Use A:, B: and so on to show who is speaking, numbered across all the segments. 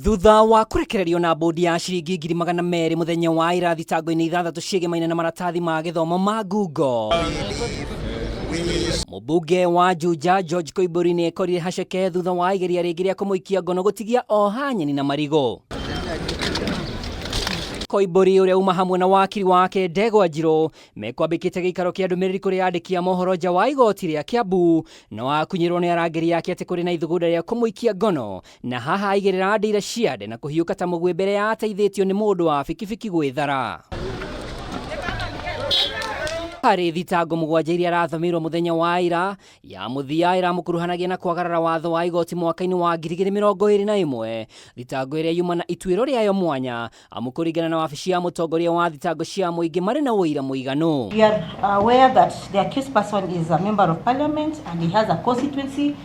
A: Thutha wa kurekererio na bodi ya ciringi 200,000 muthenya wa ira thitango-ini 6 ciegemaine na maratathi ma githomo ma ngungo. Mumbunge wa Juja George Koimburi ni ekorire haceke thutha wa igeria ringi ria kumuikia ngono gutigia o hanyeni na marigo. Koimburi uria uma hamwe na wakiri wake Ndegwa Njiro mekwambikite giikaro kia ndumiriri kuri andiki a mohoro nja wa igoti ria Kiambu no akunyirwo ni arangeri yake ati kuri na ithugunda ria kumuikia ngono na haha aigirira ndira ciande na kuhiuka ta mugwe mbere ya ateithitio ni mundu wa bikibiki gwithara. Hari thitango mugwanja iria arathomirwo muthenya wa ira ya muthia iramukuruhanagia na kwagarara watho wa igoti mwaka-ini wa 2021 thitango iria yuma na ituiro riayo mwanya amukuringana na wabici ya mutongoria wa thitango cia muingi mari na uira muiganu.
B: We are aware that the accused person is a member of parliament and he has a constituency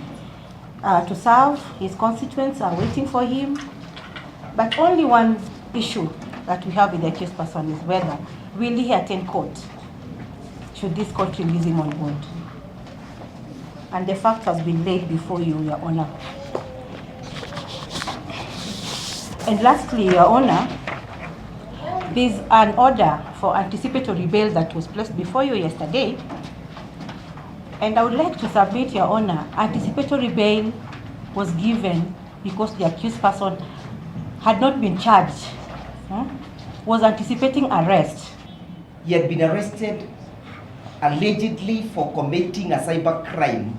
B: to serve. His constituents are waiting for him, but only one issue that we have with the accused person is whether will he attend court. Should this court release him on bond? And the fact has been laid before you, Your Honor. And lastly, Your Honor, there's an order for anticipatory bail that was placed before you yesterday. And I would like to submit, Your Honor, anticipatory bail was given because the accused person had not been charged, was anticipating arrest.
C: He had been arrested allegedly for committing a cyber crime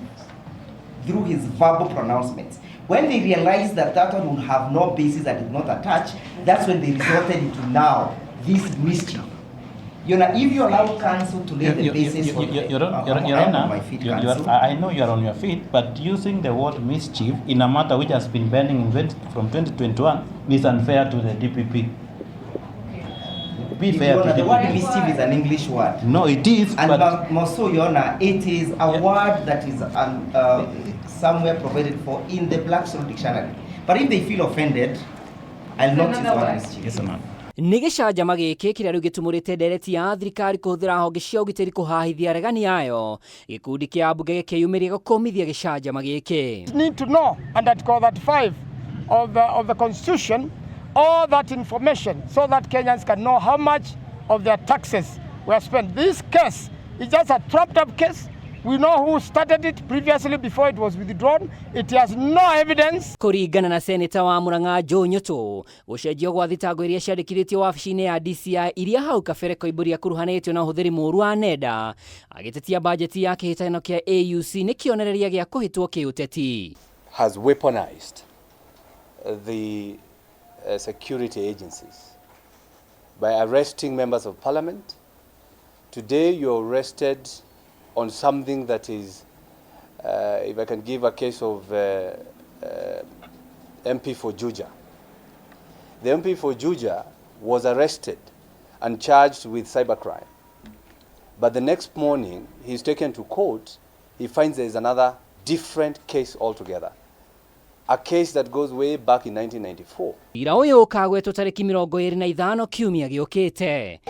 C: through his verbal pronouncements. When they realized that that one would have no basis and did not attach, that's when they resorted into now this mischief. You know, if you allow counsel to lay the basis for my feet,
D: I know you are on your feet, but using the word mischief in a matter which has been pending from 2021 is unfair to the DPP. Be fair to
C: the word mischief is an English word.
D: No, it is.
C: And but more so, Your Honor, it is a word that is somewhere provided for in the Blackstone Dictionary. But if they feel offended, I'll not use the word mischief.
D: Yes, ma'am.
A: Ni gicanjama giki kiria riu gitumurite ndereti ya thirikari kuhuthira honge cia ugitiri kuhahithia regani yayo gikundi kia mbunge gikiyumiria gukumithia gicanjama giki.
E: Need to know under Article 35 of the Constitution all that information so that Kenyans can know how much of their taxes were spent. This case is just a trapped-up case. We know who started it previously before it was withdrawn. It has no evidence.
A: Kuringana na seneta wa Murang'a Joe Nyoto, gucenjio gwa thitango iria ciandikithitio wabici-ini ya DCI iria hau kabere Koimburi akuruhanitio na uhuthiri muru wa nenda agitetia bajeti ya kihitano kia AUC ni kionereria gia kuhitwo kiuteti.
F: Has weaponized the security agencies by arresting members of parliament. Today you're arrested on something that is, if I can give a case of MP for Juja. The MP for Juja was arrested and charged with cybercrime. But the next morning he's taken to court, he finds there is another different case altogether. A case that goes way back in 1994.
A: Ira uyu ukagwetwo tariki 25 kiumia giukite.